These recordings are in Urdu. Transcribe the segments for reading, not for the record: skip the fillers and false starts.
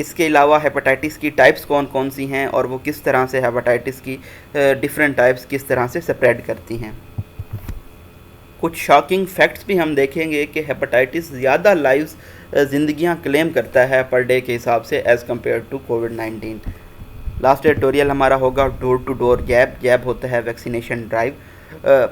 اس کے علاوہ ہیپاٹائٹس کی ٹائپس کون کون سی ہیں اور وہ کس طرح سے ہیپاٹائٹس کی ڈیفرنٹ ٹائپس کس طرح سے سپریڈ کرتی ہیں۔ کچھ شاکنگ فیکٹس بھی ہم دیکھیں گے کہ ہیپاٹائٹس زیادہ لائیوز زندگیاں کلیم کرتا ہے پر ڈے کے حساب سے ایز کمپیئر ٹو کووڈ-19۔ لاسٹ ایڈیٹوریل ہمارا ہوگا ڈور ٹو ڈور جیب ہوتا ہے ویکسینیشن ڈرائیو۔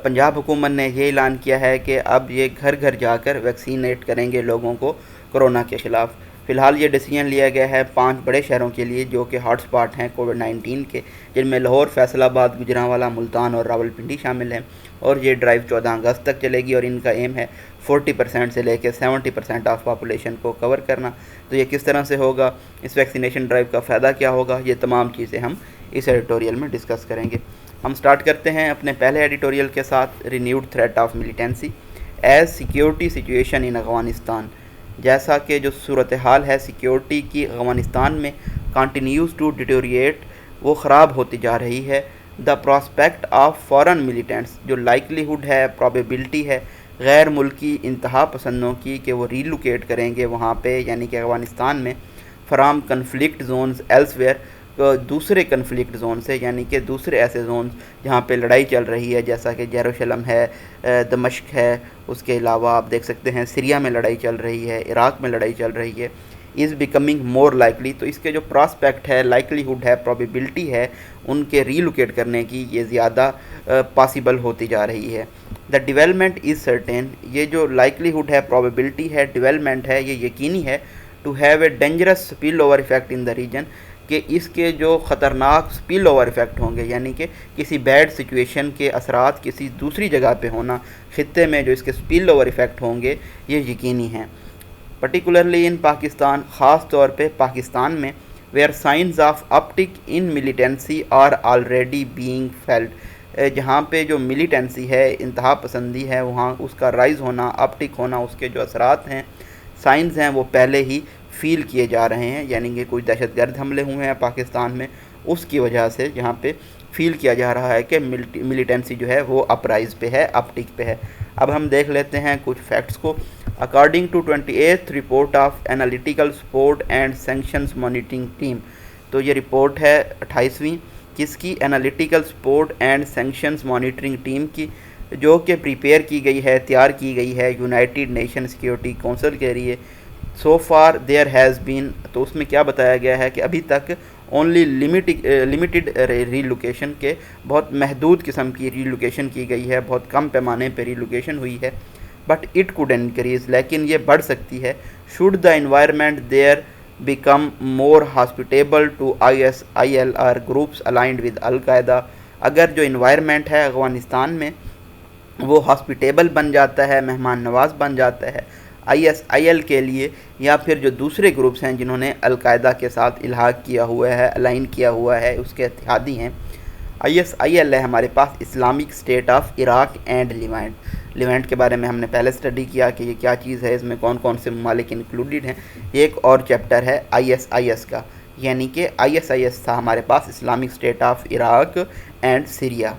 پنجاب حکومت نے یہ اعلان کیا ہے کہ اب یہ گھر گھر جا کر ویکسینیٹ کریں گے لوگوں کو کرونا کے خلاف۔ فی الحال یہ ڈیسیجن لیا گیا ہے 5 بڑے شہروں کے لیے جو کہ ہاٹ سپاٹ ہیں کووڈ-19 کے، جن میں لاہور، فیصل آباد، گوجرانوالا، ملتان اور راولپنڈی شامل ہیں، اور یہ ڈرائیو 14 اگست تک چلے گی اور ان کا ایم ہے 40% سے لے کے 70% آف پاپولیشن کو کور کرنا۔ تو یہ کس طرح سے ہوگا، اس ویکسینیشن ڈرائیو کا فائدہ کیا ہوگا، یہ تمام چیزیں ہم اس ایڈیٹوریل میں ڈسکس کریں گے۔ ہم سٹارٹ کرتے ہیں اپنے پہلے ایڈیٹوریل کے ساتھ، renewed threat of militancy as security situation in Afghanistan. جیسا کہ جو صورتحال ہے سیکیورٹی کی افغانستان میں کنٹینیوز ٹو ڈیٹیوریٹ، وہ خراب ہوتی جا رہی ہے۔ دا پراسپیکٹ آف فارن ملیٹنٹس، جو لائکلیہڈ ہے، پرابیبلٹی ہے غیر ملکی انتہا پسندوں کی کہ وہ ریلوکیٹ کریں گے وہاں پہ، یعنی کہ افغانستان میں، from conflict zones elsewhere, دوسرے کنفلکٹ زون سے، یعنی کہ دوسرے ایسے زونز جہاں پہ لڑائی چل رہی ہے، جیسا کہ یروشلم ہے، دمشق ہے، اس کے علاوہ آپ دیکھ سکتے ہیں سیریا میں لڑائی چل رہی ہے، عراق میں لڑائی چل رہی ہے، از بیکمنگ مور لائکلی۔ تو اس کے جو پراسپیکٹ ہے، لائکلیہڈ ہے، پرابیبلٹی ہے ان کے ریلوکیٹ کرنے کی، یہ زیادہ پاسبل ہوتی جا رہی ہے۔ دا ڈیولپمنٹ از سرٹین، یہ جو لائکلیہڈ ہے، پرابیبلٹی ہے، ڈیولپمنٹ ہے، یہ یقینی ہے، to have a dangerous spill over effect in the region, کہ اس کے جو خطرناک اسپل اوور افیکٹ ہوں گے، یعنی کہ کسی بیڈ سچویشن کے اثرات کسی دوسری جگہ پہ ہونا، خطے میں جو اس کے اسپل اوور افیکٹ ہوں گے، یہ یقینی ہیں۔ پرٹیکولرلی ان پاکستان، خاص طور پہ پاکستان میں، where signs of uptick in militancy are already being felt, جہاں پہ جو ملیٹنسی ہے، انتہا پسندی ہے، وہاں اس کا رائز ہونا، اپٹک ہونا، اس کے جو اثرات ہیں، سائنز ہیں، وہ پہلے ہی فیل کیے جا رہے ہیں، یعنی کہ کوئی دہشت گرد حملے ہوئے ہیں پاکستان میں، اس کی وجہ سے یہاں پہ فیل کیا جا رہا ہے کہ ملیٹنسی جو ہے وہ اپرائز پہ ہے، اپٹک پہ ہے۔ اب ہم دیکھ لیتے ہیں کچھ فیکٹس کو۔ According to 28th report of analytical support and sanctions monitoring team, تو یہ رپورٹ ہے 28ویں کس کی، analytical support and sanctions monitoring team کی، جو کہ پریپیئر کی گئی ہے، تیار کی گئی ہے یونائٹڈ نیشن سیکیورٹی کونسل کے لیے۔ سو فار دیئر ہیز بین، تو اس میں کیا بتایا گیا ہے کہ ابھی تک اونلی لمیٹڈ ریلوکیشن کے، بہت محدود قسم کی ریلوکیشن کی گئی ہے، بہت کم پیمانے پہ ریلوکیشن ہوئی ہے، بٹ اٹ کوڈ انکریز، لیکن یہ بڑھ سکتی ہے۔ Should the environment there become more hospitable to ISIL اور گروپس الائنڈ ود القاعدہ، اگر جو انوائرمنٹ ہے افغانستان میں وہ ہاسپٹیبل بن جاتا ہے، مہمان نواز بن جاتا ہے ISIL کے لیے، یا پھر جو دوسرے گروپس ہیں جنہوں نے القاعدہ کے ساتھ الحاق کیا ہوا ہے، الائن کیا ہوا ہے، اس کے اتحادی ہیں۔ ISIL ہے ہمارے پاس Islamic State of Iraq and Levant کے بارے میں ہم نے پہلے اسٹڈی کیا کہ یہ کیا چیز ہے، اس میں کون کون سے ممالک انکلوڈڈ ہیں۔ ایک اور چیپٹر ہے ISIS کا، یعنی کہ ISIS تھا ہمارے پاس Islamic State of Iraq and Syria,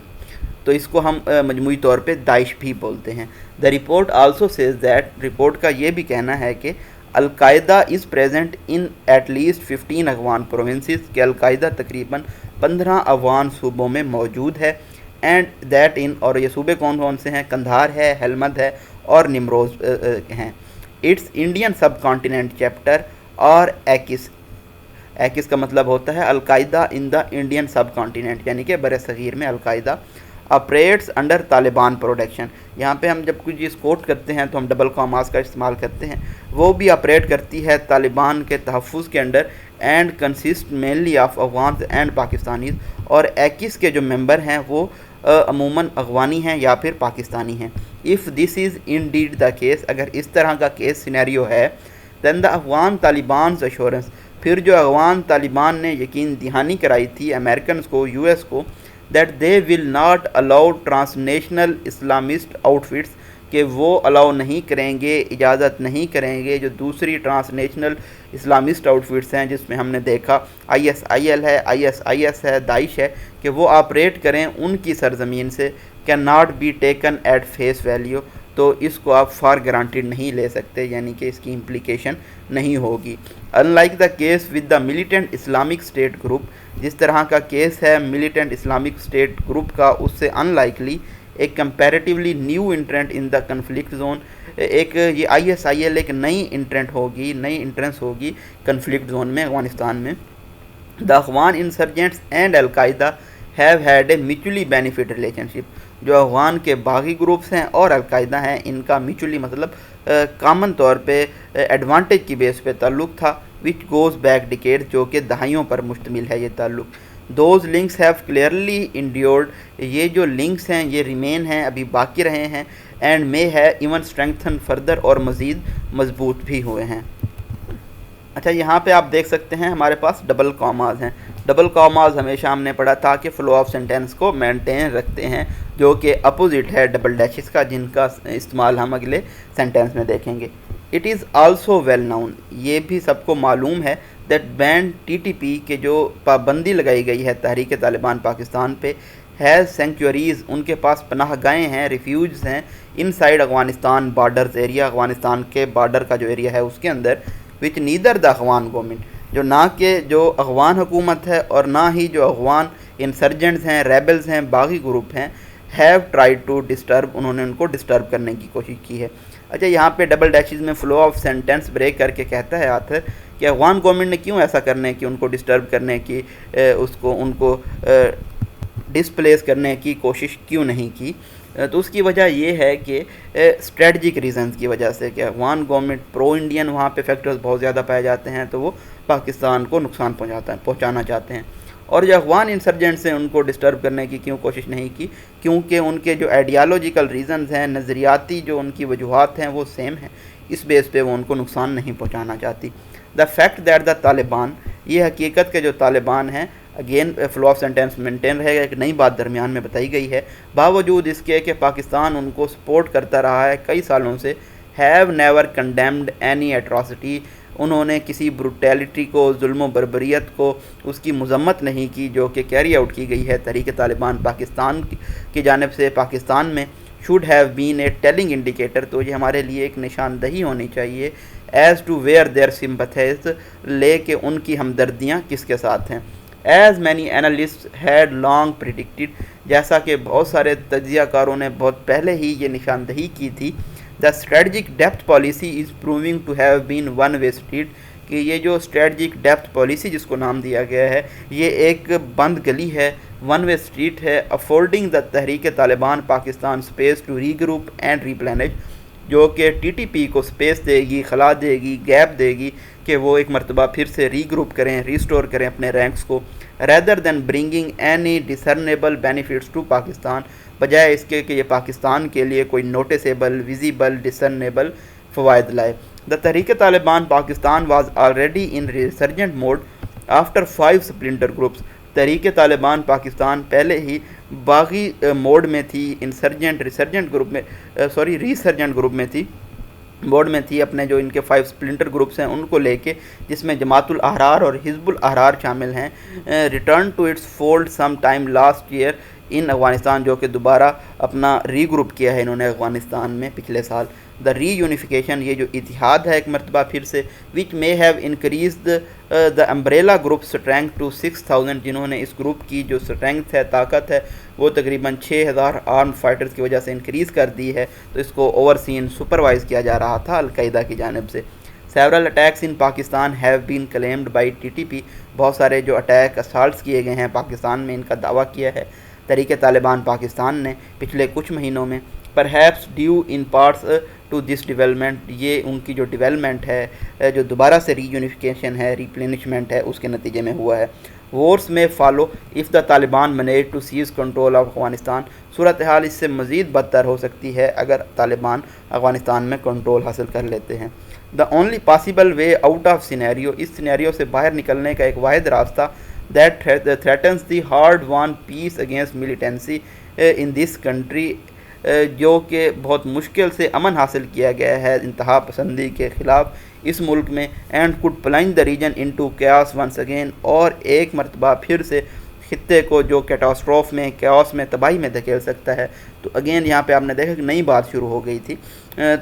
تو اس کو ہم مجموعی طور پہ داعش بھی بولتے ہیں۔ The report also says that, report کا یہ بھی کہنا ہے کہ al Qaeda is present in at least 15 Afghan provinces, کہ القاعدہ تقریباً 15 افغان صوبوں میں موجود ہے، اینڈ دیٹ ان، اور یہ صوبے کون کون سے ہیں، قندھار ہے، ہلمند ہے اور نیمروز ہیں۔ It's Indian subcontinent chapter اور ایکس کا مطلب ہوتا ہے القاعدہ ان دا انڈین سب کانٹیننٹ، یعنی کہ بر صغیر میں القاعدہ آپریٹس انڈر طالبان پروڈکشن۔ یہاں پہ ہم جب کوئی چیز کوٹ کرتے ہیں تو ہم ڈبل کاماز کا استعمال کرتے ہیں، وہ بھی آپریٹ کرتی ہے طالبان کے تحفظ کے under, and consist mainly of Afghans and Pakistanis, اور ایکس کے جو ممبر ہیں وہ عموماً افغانی ہیں یا پھر پاکستانی ہیں۔ If this is in did the case, اگر اس طرح کا کیس سینیریو ہے، دین دا افغان طالبانز ایشورنس، پھر جو افغان طالبان نے یقین دہانی کرائی تھی امریکنز کو، US کو، that they will not allow transnational Islamist outfits، کہ وہ الاؤ نہیں کریں گے، اجازت نہیں کریں گے جو دوسری ٹرانسنیشنل اسلامسٹ آؤٹفٹس ہیں، جس میں ہم نے دیکھا ISIL ہے، ISIS ہے، داعش ہے، کہ وہ آپریٹ کریں ان کی سرزمین سے، can not be taken at face value, تو اس کو آپ فار گرانٹیڈ نہیں لے سکتے، یعنی کہ اس کی امپلیکیشن نہیں ہوگی۔ In like the case with the militant Islamic state group, جس طرح کا کیس ہے ملیٹنٹ اسلامک اسٹیٹ گروپ کا، اس سے ان لائکلی ایک comparatively new internet in the conflict zone, ایک یہ ISIL ایک نئی انٹرنس ہوگی کنفلکٹ زون میں افغانستان میں۔ The Afghan insurgents and al Qaeda have had a mutually beneficial relationship, جو افغان کے باغی گروپس ہیں اور القاعدہ ہیں، ان کا میوچلی مطلب کامن طور پہ ایڈوانٹیج کی بیس پہ تعلق تھا، وچ گوز بیک ڈیکیڈ، جو کہ دہائیوں پر مشتمل ہے یہ تعلق۔ Those links have clearly endured, یہ جو لنکس ہیں یہ ریمین ہیں، ابھی باقی رہے ہیں، اینڈ مے ہے ایون اسٹرینگتھن فردر، اور مزید مضبوط بھی ہوئے ہیں۔ اچھا، یہاں پہ آپ دیکھ سکتے ہیں ہمارے پاس ڈبل کاماز ہیں۔ ڈبل کاماز ہمیشہ ہم نے پڑھا تھا کہ فلو آف سینٹینس کو مینٹین رکھتے ہیں، جو کہ اپوزٹ ہے ڈبل ڈیشز کا، جن کا استعمال ہم اگلے سینٹینس میں دیکھیں گے۔ It is also well known, یہ بھی سب کو معلوم ہے، دیٹ بین TTP کے جو پابندی لگائی گئی ہے تحریک طالبان پاکستان پہ، ہیز سینکچوریز، ان کے پاس پناہ گاہیں ہیں، ریفیوجز ہیں، inside Afghanistan borders area, Afghanistan کے بارڈر کا جو ایریا ہے اس کے اندر، which neither the Afghan government, جو نہ کہ جو افغان حکومت ہے اور نہ ہی جو افغان انسرجنٹس ہیں، ریبلز ہیں، باغی گروپ ہیں، ہیو ٹرائی ٹو ڈسٹرب، انہوں نے ان کو ڈسٹرب کرنے کی کوشش کی ہے۔ اچھا، یہاں پہ ڈبل ڈیشز میں فلو آف سینٹینس بریک کر کے کہتا ہے آتھر کہ افغان گورنمنٹ نے کیوں ایسا کرنے کی، ان کو ڈسٹرب کرنے کی، ان کو ڈسپلیس کرنے کی کوشش کیوں نہیں کی، تو اس کی وجہ یہ ہے کہ اسٹریٹجک ریزنز کی وجہ سے، کہ افغان گورنمنٹ پرو انڈین وہاں پہ فیکٹرز بہت زیادہ پائے جاتے ہیں، تو وہ پاکستان کو نقصان پہنچانا چاہتے ہیں۔ اور جو افغان انسرجنٹس ہیں ان کو ڈسٹرب کرنے کی کیوں کوشش نہیں کی، کیونکہ ان کے جو آئیڈیالوجیکل ریزنز ہیں، نظریاتی جو ان کی وجوہات ہیں وہ سیم ہیں، اس بیس پہ وہ ان کو نقصان نہیں پہنچانا چاہتی۔ The fact that the Taliban, یہ حقیقت کے جو طالبان ہیں، again flow of sentence maintain رہے گا، ایک نئی بات درمیان میں بتائی گئی ہے، باوجود اس کے کہ پاکستان ان کو سپورٹ کرتا رہا ہے کئی سالوں سے، ہیو نیور کنڈیمڈ اینی ایٹراسٹی، انہوں نے کسی بروٹیلٹی کو، ظلم و بربریت کو، اس کی مذمت نہیں کی جو کہ کیری آؤٹ کی گئی ہے تحریک طالبان پاکستان کی جانب سے پاکستان میں۔ Should have been a telling indicator, تو یہ ہمارے لیے ایک نشاندہی ہونی چاہیے، as to where their sympathies, لے کے ان کی ہمدردیاں کس کے ساتھ ہیں۔ As many analyst had long predicted, جیسا کہ بہت سارے تجزیہ کاروں نے بہت پہلے ہی یہ نشاندہی کی تھی، the strategic depth policy is proving to have been one way street, کہ یہ جو اسٹریٹجک ڈیپتھ پالیسی جس کو نام دیا گیا ہے، یہ ایک بند گلی ہے، ون وے اسٹریٹ ہے، affording the Tehreek Taliban Pakistan space to regroup and replenish, جو کہ TTP کو اسپیس دے گی، خلا دے گی، گیپ دے گی کہ وہ ایک مرتبہ پھر سے ری گروپ کریں، ریسٹور کریں اپنے رینکس کو، rather than bringing any discernible benefits to Pakistan, بجائے اس کے کہ یہ پاکستان کے لیے کوئی نوٹیسیبل، ویزیبل، ڈسرنیبل فوائد لائے۔ The Tehreek Taliban Pakistan was already in resurgent mode after 5 splinter groups, Tehreek Taliban Pakistan پہلے ہی باغی موڈ میں تھی، ریسرجنٹ گروپ میں تھی، بورڈ میں تھی، اپنے جو ان کے 5 سپلنٹر گروپس ہیں ان کو لے کے، جس میں جماعت الاحرار اور حزب الاحرار شامل ہیں، return to its fold some time last year in Afghanistan, جو کہ دوبارہ اپنا ری گروپ کیا ہے انہوں نے افغانستان میں پچھلے سال۔ دا ری یونیفیکیشن، یہ جو اتحاد ہے ایک مرتبہ پھر سے، which may have increased the umbrella group strength to 6000، جنہوں نے اس گروپ کی جو اسٹرینتھ ہے، طاقت ہے، وہ تقریباً 6000 آرم فائٹرز کی وجہ سے انکریز کر دی ہے، تو اس کو اوور سین سپروائز کیا جا رہا تھا القاعدہ کی جانب سے۔ Several attacks in Pakistan have been claimed by TTP، بہت سارے جو اٹیک اسالٹس کیے گئے ہیں پاکستان میں، ان کا دعویٰ کیا ہے تحریک طالبان پاکستان نے پچھلے کچھ مہینوں میں، perhaps due in parts to this development, یہ ان کی جو ڈیولپمنٹ ہے، جو دوبارہ سے ری یونیفیکیشن ہے، ریپلینشمنٹ ہے، اس کے نتیجے میں ہوا ہے۔ وارس میں follow of the Taliban manage to seize control of Afghanistan, صورتحال اس سے مزید بدتر ہو سکتی ہے اگر طالبان افغانستان میں کنٹرول حاصل کر لیتے ہیں۔ The only possible way out of scenario, اس سینیریو سے باہر نکلنے کا ایک واحد راستہ، that threatens the hard won peace against militancy in this country, جو کہ بہت مشکل سے امن حاصل کیا گیا ہے انتہا پسندی کے خلاف اس ملک میں، and could plunge the region into chaos once again, اور ایک مرتبہ پھر سے خطے کو جو کیٹاسٹروف میں کیوس میں تباہی میں دھکیل سکتا ہے. تو اگین یہاں پہ آپ نے دیکھا کہ نئی بات شروع ہو گئی تھی.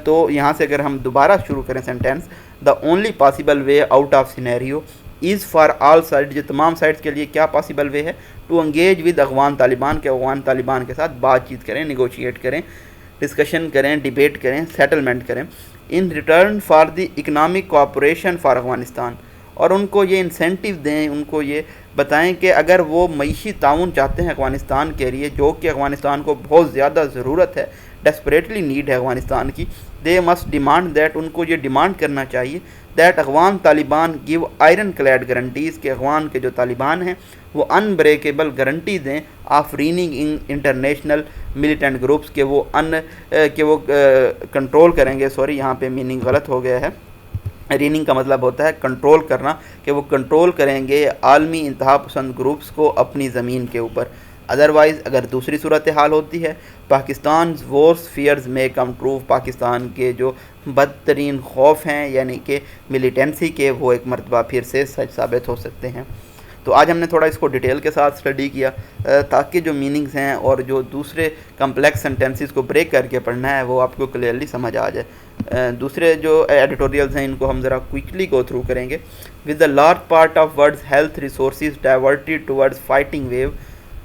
تو یہاں سے اگر ہم دوبارہ شروع کریں sentence, the only possible way out of scenario is for all side, جو تمام سائڈس کے لیے کیا پاسبل وے ہے, to engage with Afghan Taliban, کے افغان طالبان کے ساتھ بات چیت کریں, نیگوشیٹ کریں, ڈسکشن کریں, ڈیبیٹ کریں, سیٹلمنٹ کریں, in return for the economic cooperation for Afghanistan, اور ان کو یہ انسینٹیو دیں, ان کو یہ بتائیں کہ اگر وہ معیشی تعاون چاہتے ہیں افغانستان کے لیے, جو کہ افغانستان کو بہت زیادہ ضرورت ہے, ڈیسپریٹلی نیڈ ہے افغانستان کی, دے مسٹ ڈیمانڈ دیٹ, ان کو یہ ڈیمانڈ کرنا چاہیے that Afghan Taliban give iron clad guarantees, کہ افغان کے جو طالبان ہیں وہ ان بریکیبل گارنٹی دیں of reining international militant groups, کہ وہ کنٹرول کریں گے, سوری یہاں پہ میننگ غلط ہو گیا ہے, ریننگ کا مطلب ہوتا ہے کنٹرول کرنا, کہ وہ کنٹرول کریں گے عالمی انتہا پسند گروپس کو اپنی زمین کے اوپر. ادروائز اگر دوسری صورتحال ہوتی ہے, پاکستان ورس فیئرز میں کم ٹرو, پاکستان کے جو بدترین خوف ہیں یعنی کہ ملیٹنسی کے, وہ ایک مرتبہ پھر سے سچ ثابت ہو سکتے ہیں. تو آج ہم نے تھوڑا اس کو ڈیٹیل کے ساتھ اسٹڈی کیا تاکہ جو میننگز ہیں اور جو دوسرے کمپلیکس سینٹینسز کو بریک کر کے پڑھنا ہے وہ آپ کو کلیئرلی سمجھ آ جائے. دوسرے جو ایڈیٹوریلز ہیں ان کو ہم ذرا کوئکلی گو تھرو کریں گے. With the large part of world's health resources diverted towards fighting wave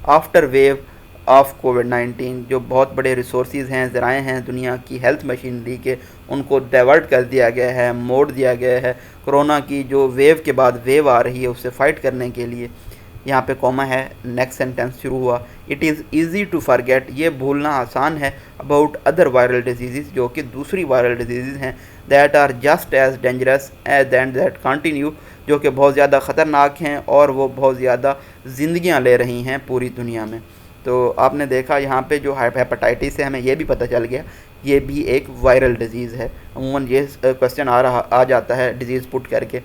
after wave of کووڈ-19, جو بہت بڑے ریسورسز ہیں, ذرائع ہیں دنیا کی ہیلتھ مشینری کے, ان کو ڈائیورٹ کر دیا گیا ہے, موڑ دیا گیا ہے کرونا کی جو ویو کے بعد ویو آ رہی ہے اس سے فائٹ کرنے کے لیے. یہاں پہ کوما ہے, نیکسٹ سینٹینس شروع ہوا, it is easy to forget, یہ بھولنا آسان ہے, اباؤٹ ادر وائرل ڈیزیزز, جو کہ دوسری وائرل ڈیزیزز ہیں, that are just as dangerous than that continue, جو کہ بہت زیادہ خطرناک ہیں اور وہ بہت زیادہ زندگیاں لے رہی ہیں پوری دنیا میں. تو آپ نے دیکھا یہاں پہ جو ہیپاٹائٹس سے ہمیں یہ بھی پتہ چل گیا یہ بھی ایک وائرل ڈیزیز ہے. عموماً یہ کویسچن آ جاتا ہے ڈیزیز پٹ کر کے,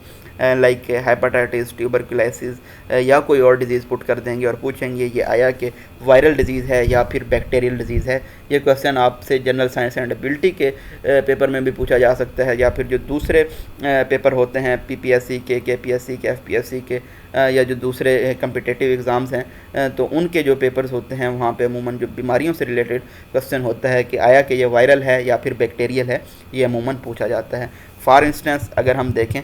لائک ہیپاٹائٹس, ٹیوبرکلوسس یا کوئی اور ڈیزیز پٹ کر دیں گے اور پوچھیں گے یہ آیا کہ وائرل ڈیزیز ہے یا پھر بیکٹیریل ڈیزیز ہے. یہ کویسچن آپ سے جنرل سائنس اینڈ ایبلٹی کے پیپر میں بھی پوچھا جا سکتا ہے, یا پھر جو دوسرے پیپر ہوتے ہیں PPSC کے, KPSC کے, FPSC کے, یا جو دوسرے کمپٹیٹیو ایگزامز ہیں, تو ان کے جو پیپرز ہوتے ہیں وہاں پہ عموماً جو بیماریوں سے ریلیٹڈ کویسچن ہوتا ہے کہ آیا کہ یہ وائرل ہے یا پھر بیکٹیریل ہے, یہ عموماً پوچھا جاتا ہے. فار انسٹنس اگر ہم دیکھیں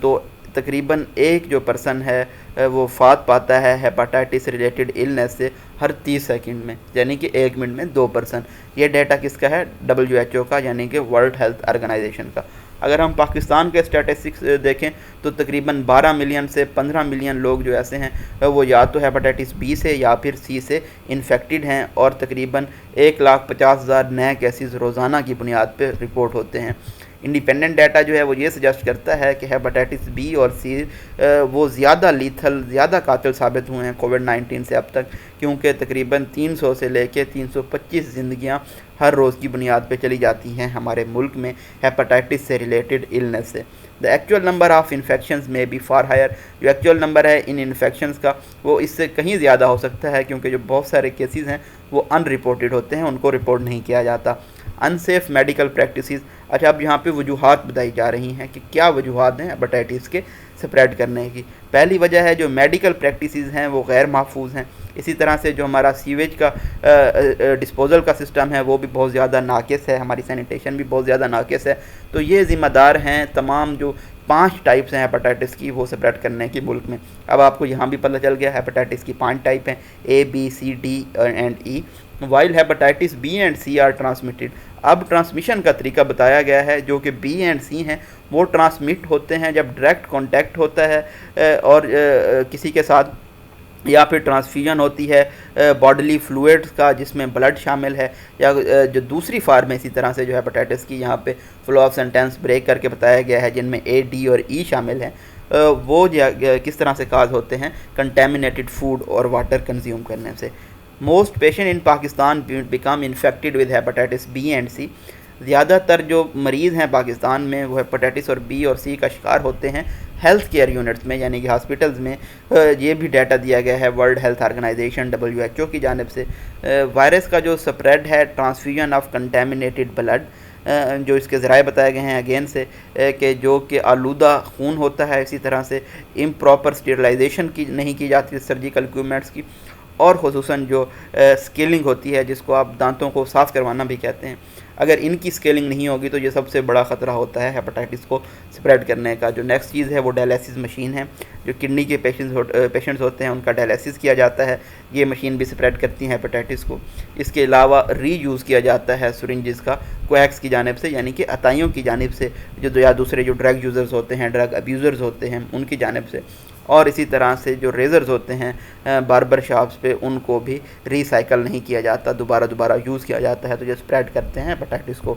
تو تقریباً ایک جو پرسن ہے وہ فات پاتا ہے ہیپاٹائٹس ریلیٹڈ النس سے ہر 30 سیکنڈ میں, یعنی کہ 1 منٹ میں 2 پرسن. یہ ڈیٹا کس کا ہے؟ WHO کا, یعنی کہ ورلڈ ہیلتھ آرگنائزیشن کا. اگر ہم پاکستان کے اسٹیٹسٹکس دیکھیں تو تقریباً 12 ملین سے 15 ملین لوگ جو ایسے ہیں وہ یا تو ہیپاٹائٹس B سے یا پھر C سے انفیکٹڈ ہیں, اور تقریباً 1,50,000 نئے کیسز روزانہ کی بنیاد پہ رپورٹ ہوتے ہیں. انڈیپینڈنٹ ڈیٹا جو ہے وہ یہ سجیسٹ کرتا ہے کہ ہیپاٹائٹس B اور C وہ زیادہ لیتھل, زیادہ قاتل ثابت ہوئے ہیں کووڈ-19 سے اب تک, کیونکہ تقریباً 300 سے لے کے 325 زندگیاں ہر روز کی بنیاد پہ چلی جاتی ہیں ہمارے ملک میں ہیپاٹائٹس سے ریلیٹڈ النس سے. The actual number of infections میں بی فار ہائر, جو ایکچوئل نمبر ہے ان انفیکشنز کا وہ اس سے کہیں زیادہ ہو سکتا ہے, کیونکہ جو بہت سارے کیسز ہیں وہ ان رپورٹڈ ہوتے ہیں, ان کو رپورٹ نہیں کیا جاتا. انسیف میڈیکل پریکٹسز, اچھا اب یہاں پہ وجوہات بتائی جا رہی ہیں کہ کیا وجوہات ہیں ہیپاٹائٹس کے سپریڈ کرنے کی. پہلی وجہ ہے جو میڈیکل پریکٹسز ہیں وہ غیر محفوظ ہیں. اسی طرح سے جو ہمارا سیویج کا ڈسپوزل کا سسٹم ہے وہ بھی بہت زیادہ ناقص ہے, ہماری سینیٹیشن بھی بہت زیادہ ناقص ہے. تو یہ ذمہ دار ہیں تمام جو 5 ٹائپس ہیں ہیپاٹائٹس کی وہ سپریڈ کرنے کی ملک میں. اب آپ کو یہاں بھی پتہ چل گیا ہیپاٹائٹس کی 5 ٹائپ ہیں, A, B, C, D and E. While hepatitis B and C are transmitted. اب ٹرانسمیشن کا طریقہ بتایا گیا ہے, جو کہ B اینڈ C ہیں وہ ٹرانسمٹ ہوتے ہیں جب ڈائریکٹ کانٹیکٹ ہوتا ہے اور کسی کے ساتھ, یا پھر ٹرانسفیوژن ہوتی ہے باڈیلی فلوئڈز کا جس میں بلڈ شامل ہے, یا جو دوسری فارم ہے اسی طرح سے جو ہیپاٹائٹس کی یہاں پہ فلو آف سینٹینس بریک کر کے بتایا گیا ہے جن میں A, D اور E شامل ہیں, وہ کس طرح سے کاز ہوتے ہیں کنٹیمنیٹڈ فوڈ اور واٹر کنزیوم کرنے سے. Most patient in Pakistan become infected with hepatitis B and C. زیادہ تر جو مریض ہیں پاکستان میں وہ ہیپاٹائٹس اور B اور C کا شکار ہوتے ہیں ہیلتھ کیئر یونٹس میں, یعنی کہ ہاسپٹلز میں. یہ بھی ڈیٹا دیا گیا ہے ورلڈ ہیلتھ آرگنائزیشن WHO کی جانب سے. وائرس کا جو سپریڈ ہے ٹرانسفیوژن آف کنٹیمنیٹڈ بلڈ, جو اس کے ذرائع بتائے گئے ہیں اگین سے کہ جو کہ آلودہ خون ہوتا ہے، اسی طرح سے امپراپر اسٹیرلائزیشن کی نہیں کی جاتی سرجیکل اکوپمنٹس کی، اور خصوصاً جو اسکیلنگ ہوتی ہے جس کو آپ دانتوں کو صاف کروانا بھی کہتے ہیں، اگر ان کی اسکیلنگ نہیں ہوگی تو یہ سب سے بڑا خطرہ ہوتا ہے ہیپاٹائٹس کو اسپریڈ کرنے کا۔ جو نیکسٹ چیز ہے وہ ڈائلیسس مشین ہے، جو کڈنی کے پیشنٹس ہوتے ہیں ان کا ڈائلیسس کیا جاتا ہے، یہ مشین بھی اسپریڈ کرتی ہیں ہیپاٹائٹس کو۔ اس کے علاوہ ری یوز کیا جاتا ہے سرنجز کا کویکس کی جانب سے، یعنی کہ عطائیوں کی جانب سے، یا دوسرے جو ڈرگ یوزرز ہوتے ہیں، ڈرگ ابیوزرز ہوتے ہیں، ان کی جانب سے، اور اسی طرح سے جو ریزرز ہوتے ہیں باربر شاپس پہ، ان کو بھی ری سائیکل نہیں کیا جاتا، دوبارہ یوز کیا جاتا ہے، تو یہ اسپریڈ کرتے ہیں ہیپاٹائٹس کو۔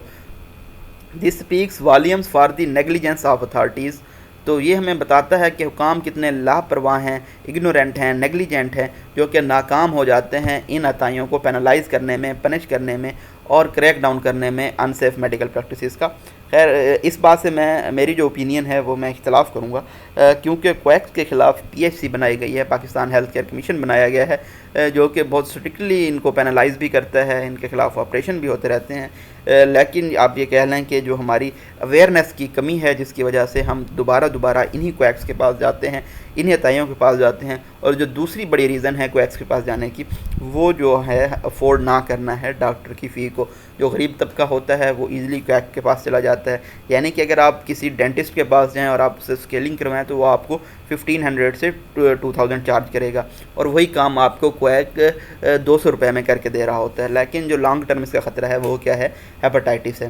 This speaks volumes for the negligence of authorities, تو یہ ہمیں بتاتا ہے کہ حکام کتنے لاپرواہ ہیں، اگنورینٹ ہیں، نیگلیجنٹ ہیں، جو کہ ناکام ہو جاتے ہیں ان عطائیوں کو پینلائز کرنے میں، پنش کرنے میں اور کریک ڈاؤن کرنے میں ان سیف میڈیکل پریکٹسز کا۔ خیر اس بات سے میری جو اوپینین ہے وہ میں اختلاف کروں گا، کیونکہ کویکس کے خلاف PHC بنائی گئی ہے، پاکستان ہیلتھ کیئر کمیشن بنایا گیا ہے، جو کہ بہت اسٹرکٹلی ان کو پینلائز بھی کرتا ہے، ان کے خلاف آپریشن بھی ہوتے رہتے ہیں، لیکن آپ یہ کہہ لیں کہ جو ہماری اویئرنیس کی کمی ہے جس کی وجہ سے ہم دوبارہ انہی کویکس کے پاس جاتے ہیں، انہی عطائیوں کے پاس جاتے ہیں، اور جو دوسری بڑی ریزن ہے کویکس کے پاس جانے کی، وہ جو ہے افورڈ نہ کرنا ہے ڈاکٹر کی فی کو۔ جو غریب طبقہ ہوتا ہے وہ ایزلی کویک کے پاس چلا جاتا ہے، یعنی کہ اگر آپ کسی ڈینٹسٹ کے پاس جائیں اور آپ اسے اسکیلنگ کروائیں تو وہ آپ کو 1500 سے 2000 چارج کرے گا، اور وہی کام آپ کو کویک 200 روپے میں کر کے دے رہا ہوتا ہے۔ لیکن جو لانگ ٹرم اس کا خطرہ ہے وہ کیا ہے؟ ہیپاٹائٹس ہے۔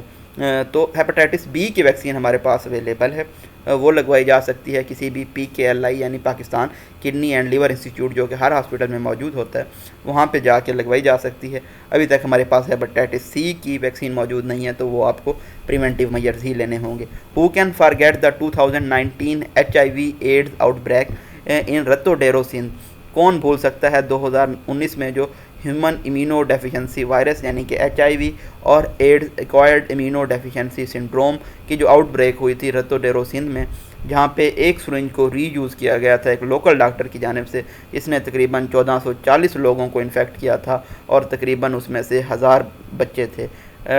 تو ہیپاٹائٹس بی کی ویکسین ہمارے پاس اویلیبل ہے، وہ لگوائی جا سکتی ہے کسی بھی PKLI یعنی Pakistan kidney and liver institute, جو کہ ہر ہاسپٹل میں موجود ہوتا ہے، وہاں پہ جا کے لگوائی جا سکتی ہے۔ ابھی تک ہمارے پاس ہیپاٹائٹس C کی ویکسین موجود نہیں ہے، تو وہ آپ کو پریونٹیو میجرز ہی لینے ہوں گے۔ Who can forget the 2019 HIV AIDS outbreak in Ratodero Sindh, کون بھول سکتا ہے 2019 میں جو ہیومن امیونو ڈیفیشنسی وائرس یعنی کہ HIV اور AIDS acquired immunodeficiency syndrome کی جو آؤٹ بریک ہوئی تھی رتو ڈیرو سندھ میں، جہاں پہ ایک سرنج کو ری یوز کیا گیا تھا ایک لوکل ڈاکٹر کی جانب سے، اس نے تقریباً 1440 لوگوں کو انفیکٹ کیا تھا، اور تقریباً اس میں سے 1000 بچے تھے۔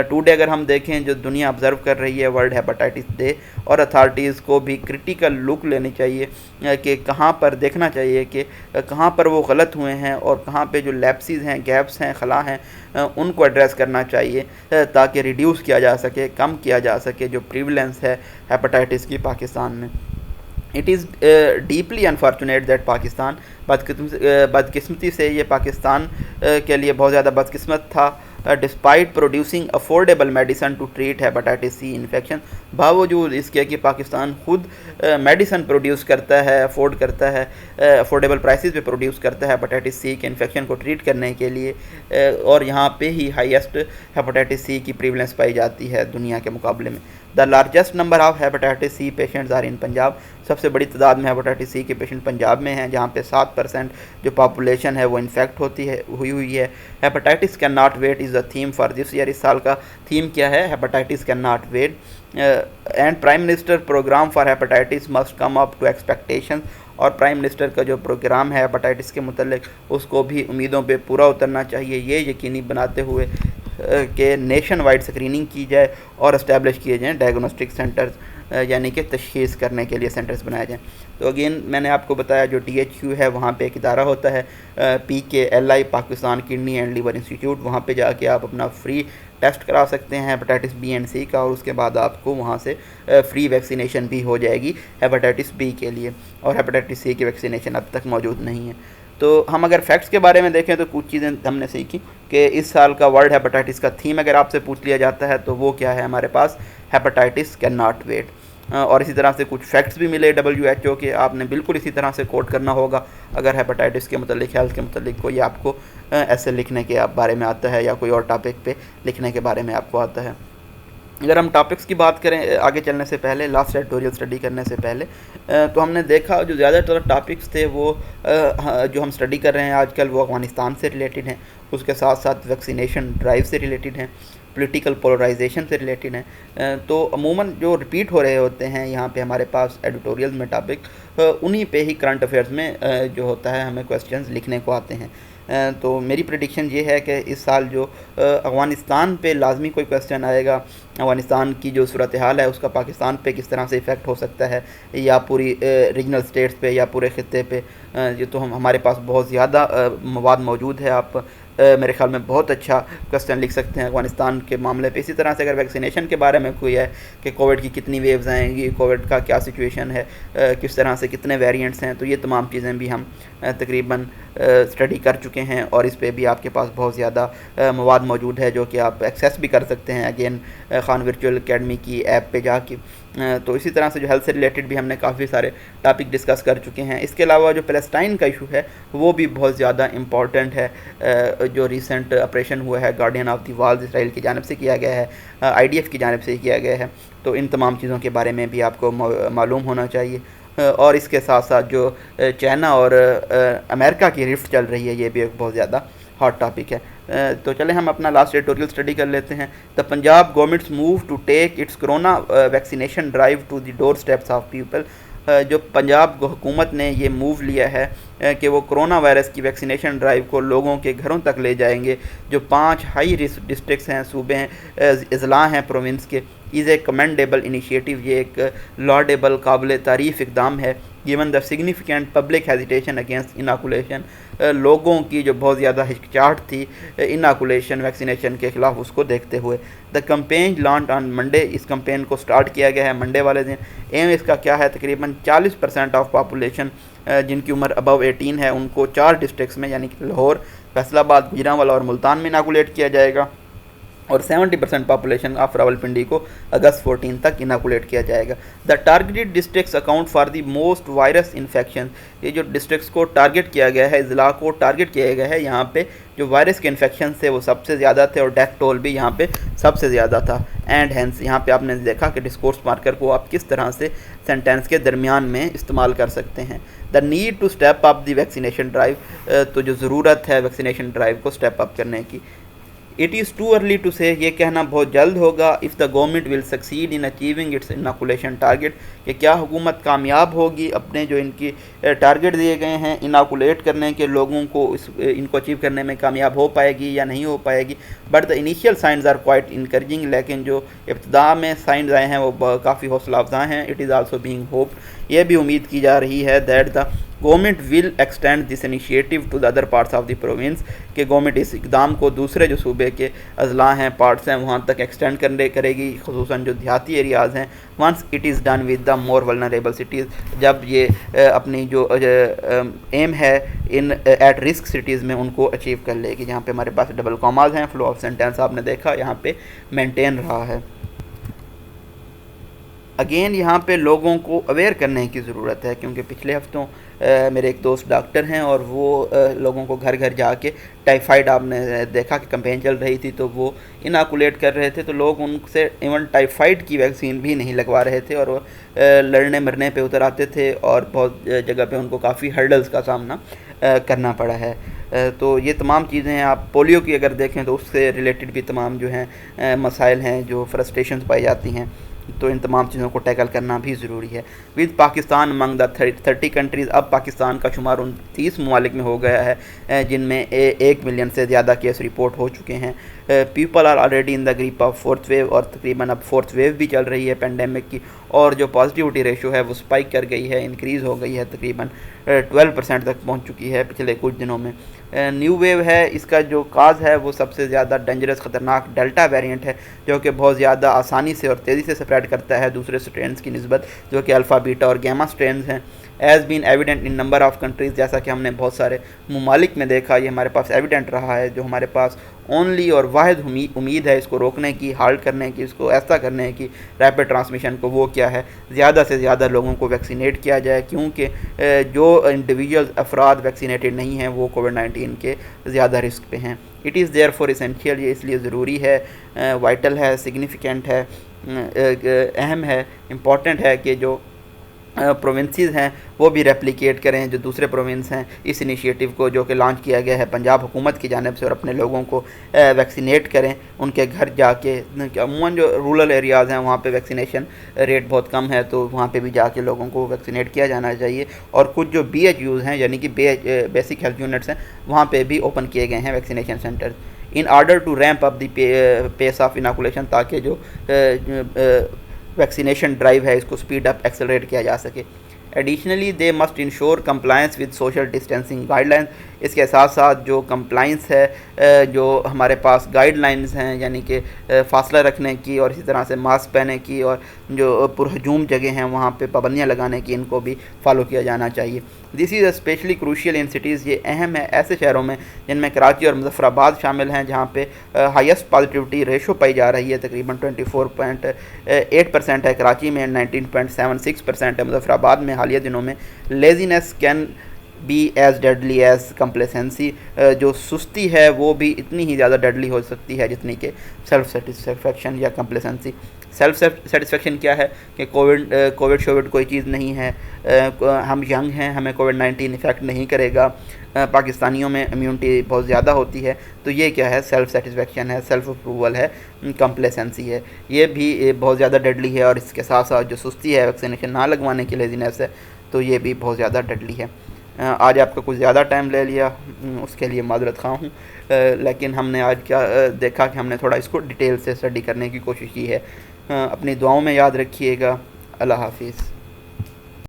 ٹوڈے اگر ہم دیکھیں جو دنیا آبزرو کر رہی ہے ورلڈ ہیپاٹائٹس ڈے، اور اتھارٹیز کو بھی کرٹیکل لک لینی چاہیے کہ کہاں پر دیکھنا چاہیے کہ کہاں پر وہ غلط ہوئے ہیں، اور کہاں پہ جو لیپسز ہیں، گیپس ہیں، خلا ہیں، ان کو ایڈریس کرنا چاہیے تاکہ ریڈیوس کیا جا سکے، کم کیا جا سکے جو پریولنس ہے ہیپاٹائٹس کی پاکستان میں۔ It is deeply unfortunate that Pakistan, بدقسمتی سے یہ پاکستان کے لیے بہت زیادہ بدقسمت تھا، despite producing affordable medicine to treat hepatitis C infection, باوجود اس کے کہ پاکستان خود میڈیسن پروڈیوس کرتا ہے، افورڈ کرتا ہے، افورڈیبل پرائسز پہ پروڈیوس کرتا ہے ہیپاٹائٹس C کے انفیکشن کو ٹریٹ کرنے کے لیے، اور یہاں پہ ہی ہائیسٹ ہیپاٹائٹس C کی پریولنس پائی جاتی ہے دنیا کے مقابلے میں۔ The largest number of hepatitis C patients are in Punjab, سب سے بڑی تعداد میں ہیپاٹائٹس C کے پیشنٹ پنجاب میں ہیں، جہاں پہ 7% جو پاپولیشن ہے وہ انفیکٹ ہوئی ہے۔ Hepatitis cannot wait is the theme for this year, اس سال کا تھیم کیا ہے؟ Hepatitis cannot wait, and prime minister program for hepatitis must come up to expectation, اور پرائم منسٹر کا جو پروگرام ہے ہیپاٹائٹس کے متعلق اس کو بھی امیدوں پہ پورا اترنا چاہیے، یہ یقینی بناتے ہوئے کہ نیشن وائڈ سکریننگ کی جائے اور اسٹیبلش کیے جائیں ڈائگنوسٹک سینٹرز، یعنی کہ تشخیص کرنے کے لیے سینٹرز بنائے جائیں۔ تو اگین میں نے آپ کو بتایا جو THQ ہے وہاں پہ ایک ادارہ ہوتا ہے PKLI Pakistan kidney and liver institute, وہاں پہ جا کے آپ اپنا فری ٹیسٹ کرا سکتے ہیں ہیپاٹائٹس B اینڈ C کا، اور اس کے بعد آپ کو وہاں سے فری ویکسینیشن بھی ہو جائے گی ہیپاٹائٹس B کے لیے، اور ہیپاٹائٹس C کی ویکسینیشن اب تک موجود نہیں ہے۔ تو ہم اگر فیکٹس کے بارے میں دیکھیں تو کچھ چیزیں ہم نے سیکھی کہ اس سال کا ورلڈ ہیپاٹائٹس کا تھیم اگر آپ سے پوچھ لیا جاتا ہے تو وہ کیا ہے ہمارے پاس؟ Hepatitis cannot wait. اور اسی طرح سے کچھ فیکٹس بھی ملے WHO کے، آپ نے بالکل اسی طرح سے کوٹ کرنا ہوگا اگر ہیپاٹائٹس کے متعلق، ہیلتھ کے متعلق کوئی آپ کو ایسے لکھنے کے بارے میں آتا ہے یا کوئی اور ٹاپک پہ لکھنے کے بارے میں آپ کو آتا ہے۔ اگر ہم ٹاپکس کی بات کریں آگے چلنے سے پہلے، لاسٹ ایڈیٹوریل اسٹڈی کرنے سے پہلے، تو ہم نے دیکھا جو زیادہ تر ٹاپکس تھے وہ جو ہم اسٹڈی کر رہے ہیں آج کل وہ افغانستان سے ریلیٹڈ ہیں، اس کے ساتھ ساتھ ویکسینیشن ڈرائیو سے ریلیٹڈ ہیں، پولیٹیکل پولرائزیشن سے ریلیٹڈ ہیں۔ تو عموماً جو ریپیٹ ہو رہے ہوتے ہیں یہاں پہ ہمارے پاس ایڈیٹوریل میں ٹاپک، انہی پہ ہی کرنٹ افیئرز میں جو ہوتا ہے ہمیں کویسچنز لکھنے کو آتے ہیں۔ تو میری پریڈکشن یہ ہے کہ اس سال جو افغانستان پہ لازمی کوئی کویسچن آئے گا، افغانستان کی جو صورتحال ہے اس کا پاکستان پہ کس طرح سے ایفیکٹ ہو سکتا ہے، یا پوری ریجنل اسٹیٹس پہ یا پورے خطے پہ. یہ تو ہمارے پاس بہت زیادہ مواد موجود ہے. آپ میرے خیال میں بہت اچھا کوسچن لکھ سکتے ہیں افغانستان کے معاملے پہ. اسی طرح سے اگر ویکسینیشن کے بارے میں کوئی ہے کہ کووڈ کی کتنی ویوز آئیں گی، کووڈ کا کیا سچویشن ہے، کس طرح سے کتنے ویریئنٹس ہیں، تو یہ تمام چیزیں بھی ہم تقریباً اسٹڈی کر چکے ہیں، اور اس پہ بھی آپ کے پاس بہت زیادہ مواد موجود ہے جو کہ آپ ایکسیس بھی کر سکتے ہیں اگین خان ورچوئل اکیڈمی کی ایپ پہ جا کے. تو اسی طرح سے جو ہیلتھ سے ریلیٹڈ بھی ہم نے کافی سارے ٹاپک ڈسکس کر چکے ہیں. اس کے علاوہ جو پیلسٹائن کا ایشو ہے وہ بھی بہت زیادہ امپورٹنٹ ہے. جو ریسنٹ آپریشن ہوا ہے گارڈین آف دی والز اسرائیل کی جانب سے کیا گیا ہے، IDF کی جانب سے کیا گیا ہے، تو ان تمام چیزوں کے بارے میں بھی آپ کو معلوم ہونا چاہیے. اور اس کے ساتھ ساتھ جو چائنا اور امریکہ کی رفٹ چل رہی ہے یہ بھی ایک بہت زیادہ ہاٹ ٹاپک ہے. تو چلیں ہم اپنا لاسٹ ایڈیٹوریل اسٹڈی کر لیتے ہیں. The Punjab government's move to take its corona vaccination drive to the doorsteps of people. جو پنجاب حکومت نے یہ موو لیا ہے کہ وہ کرونا وائرس کی ویکسینیشن ڈرائیو کو لوگوں کے گھروں تک لے جائیں گے. جو 5 ہائی رسک ڈسٹرکٹس ہیں، صوبے ہیں، اضلاع ہیں پروونس کے، از اے کمینڈیبل انیشیٹو. یہ ایک لاڈیبل قابل تعریف اقدام ہے. Given the significant public hesitation against inoculation. لوگوں کی جو بہت زیادہ ہچکچاہٹ تھی اناکولیشن ویکسینیشن کے خلاف، اس کو دیکھتے ہوئے the campaign launched on Monday. اس کمپین کو سٹارٹ کیا گیا ہے منڈے والے دن. ایم اس کا کیا ہے، تقریباً 40% آف پاپولیشن جن کی عمر ابو 18 ہے ان کو 4 ڈسٹرکٹس میں یعنی کہ لاہور، فیصل آباد، گوجرانوالا اور ملتان میں اناکولیٹ کیا جائے گا، اور 70% پاپولیشن آف راولپنڈی کو اگست 14 تک اناکولیٹ کیا جائے گا. The targeted districts account for the most virus infection. یہ جو ڈسٹرکٹس کو ٹارگیٹ کیا گیا ہے، اضلاع کو ٹارگیٹ کیا گیا ہے، یہاں پہ جو وائرس کے انفیکشن تھے وہ سب سے زیادہ تھے، اور ڈیتھ ٹول بھی یہاں پہ سب سے زیادہ تھا. اینڈ ہینس یہاں پہ آپ نے دیکھا کہ ڈسکورس مارکر کو آپ کس طرح سے سینٹینس کے درمیان میں استعمال کر سکتے ہیں. The need to step up the vaccination drive. تو جو ضرورت ہے ویکسینیشن ڈرائیو کو اسٹیپ اپ کرنے کی. It is too early to say, یہ کہنا بہت جلد ہوگا. If the government will succeed in achieving its inoculation target, کہ کیا حکومت کامیاب ہوگی اپنے جو ان کی ٹارگیٹ دیے گئے ہیں اناکولیٹ کرنے کے، لوگوں کو ان کو اچیو کرنے میں کامیاب ہو پائے گی یا نہیں ہو پائے گی. But the initial signs are quite encouraging. لیکن جو ابتدا میں سائنز آئے ہیں وہ کافی حوصلہ افزا ہیں. It is also being hoped, یہ بھی امید کی جا رہی ہے that the government will extend this initiative to the other parts of the province, کہ گورنمنٹ اس اقدام کو دوسرے جو صوبے کے اضلاع ہیں، پارٹس ہیں، وہاں تک ایکسٹینڈ کرے گی، خصوصاً جو دیہاتی ایریاز ہیں. Once it is done with the more vulnerable cities, جب یہ اپنی جو ایم ہے ان ایٹ رسک سٹیز میں ان کو اچیو کر لے گی، جہاں پہ ہمارے پاس ڈبل کاماز ہیں. فلو آف سینٹینس آپ نے دیکھا یہاں پہ مینٹین رہا ہے. اگین یہاں پہ لوگوں کو اویئر کرنے کی ضرورت ہے، کیونکہ پچھلے ہفتوں میرے ایک دوست ڈاکٹر ہیں اور وہ لوگوں کو گھر گھر جا کے ٹائیفائڈ، آپ نے دیکھا کہ کمپین چل رہی تھی تو وہ اناکولیٹ کر رہے تھے، تو لوگ ان سے ایون ٹائیفائڈ کی ویکسین بھی نہیں لگوا رہے تھے، اور وہ لڑنے مرنے پہ اتر آتے تھے، اور بہت جگہ پہ ان کو کافی ہرڈلز کا سامنا کرنا پڑا ہے. تو یہ تمام چیزیں ہیں. آپ پولیو کی اگر دیکھیں تو اس سے ریلیٹڈ بھی تمام جو ہیں مسائل ہیں، جو فرسٹریشنز پائی جاتی ہیں، تو ان تمام چیزوں کو ٹیکل کرنا بھی ضروری ہے. With Pakistan Umang the 30 countries, اب پاکستان کا شمار 29 ممالک میں ہو گیا ہے جن میں 1 ملین سے زیادہ کیس رپورٹ ہو چکے ہیں. People are already in the grip of 4th wave, اور تقریباً اب 4th ویو بھی چل رہی ہے پینڈیمک کی، اور جو پازیٹیوٹی ریشو ہے وہ سپائک کر گئی ہے، انکریز ہو گئی ہے، تقریباً 12% تک پہنچ چکی ہے پچھلے کچھ دنوں میں. نیو ویو ہے، اس کا جو کاز ہے وہ سب سے زیادہ ڈینجرس خطرناک ڈیلٹا ویریئنٹ ہے، جو کہ بہت زیادہ آسانی سے اور تیزی سے سپریڈ کرتا ہے دوسرے سٹرینز کی نسبت، جو کہ الفا بیٹا اور گیما سٹرینز ہیں. As been evident in number of countries, جیسا کہ ہم نے بہت سارے ممالک میں دیکھا، یہ ہمارے پاس ایویڈنٹ رہا ہے. جو ہمارے پاس اونلی اور واحد امید ہے اس کو روکنے کی، ہالٹ کرنے کی، اس کو ایسا کرنے کی ریپڈ ٹرانسمیشن کو، وہ کیا ہے، زیادہ سے زیادہ لوگوں کو ویکسینیٹ کیا جائے، کیونکہ جو انڈیویجول افراد ویکسینیٹڈ نہیں ہیں وہ کووڈ-19 کے زیادہ رسک پہ ہیں. It is there for essential, یہ اس لیے ضروری ہے، وائٹل ہے، سگنیفیکینٹ ہے، اہم ہے، امپورٹنٹ ہے کہ جو پروونسز ہیں وہ بھی ریپلیکیٹ کریں، جو دوسرے پروونس ہیں اس انیشیٹو کو جو کہ لانچ کیا گیا ہے پنجاب حکومت کی جانب سے، اور اپنے لوگوں کو ویکسینیٹ کریں ان کے گھر جا کے. عموماً جو رورل ایریاز ہیں وہاں پہ ویکسینیشن ریٹ بہت کم ہے، تو وہاں پہ بھی جا کے لوگوں کو ویکسینیٹ کیا جانا چاہیے. اور کچھ جو بی ایچ یوز ہیں یعنی کہ بیسک ہیلتھ یونٹس ہیں وہاں پہ بھی اوپن کیے گئے ہیں vaccination centres in order to ramp up the pace of inoculation, تاکہ جو ویکسینیشن ڈرائیو ہے اس کو اسپیڈ اپ ایکسلریٹ کیا جا سکے. Additionally they must ensure compliance with social distancing guidelines. اس کے ساتھ ساتھ جو کمپلائنس ہے جو ہمارے پاس گائیڈ لائنز ہیں یعنی کہ فاصلہ رکھنے کی اور اسی طرح سے ماسک پہننے کی، اور جو پرہجوم جگہ ہیں وہاں پہ پابندیاں لگانے کی، ان کو بھی فالو کیا جانا چاہیے. دس از اسپیشلی کروشیل ان سٹیز، یہ اہم ہے ایسے شہروں میں جن میں کراچی اور مظفر آباد شامل ہیں، جہاں پہ ہائیسٹ پازیٹیوٹی ریشو پائی جا رہی ہے، تقریباً 24.8% ہے کراچی میں، 19.76% ہے مظفر آباد میں. حالیہ دنوں میں laxness can be as deadly as complacency, جو سستی ہے وہ بھی اتنی ہی زیادہ ڈیڈلی ہو سکتی ہے جتنی کہ سیلف سیٹسفیکشن یا کمپلیسنسی. سیلف سیٹسفیکشن کیا ہے کہ کووڈ شووڈ کوئی چیز نہیں ہے، ہم ینگ ہیں، ہمیں کووڈ-19 افیکٹ نہیں کرے گا، پاکستانیوں میں امیونٹی بہت زیادہ ہوتی ہے. تو یہ کیا ہے؟ سیلف سیٹسفیکشن ہے، سیلف اپروول ہے، کمپلیسنسی ہے. یہ بھی بہت زیادہ ڈیڈلی ہے. اور اس کے ساتھ ساتھ جو سستی ہے، ویکسینیشن نہ لگوانے کی لیزینس ہے، تو یہ بھی بہت زیادہ ڈیڈلی ہے. آج آپ کا کچھ زیادہ ٹائم لے لیا، اس کے لیے معذرت خواہ ہوں، لیکن ہم نے آج کیا دیکھا کہ ہم نے تھوڑا اس کو ڈیٹیل سے اسٹڈی کرنے کی کوشش کی ہے. اپنی دعاؤں میں یاد رکھیے گا. اللہ حافظ.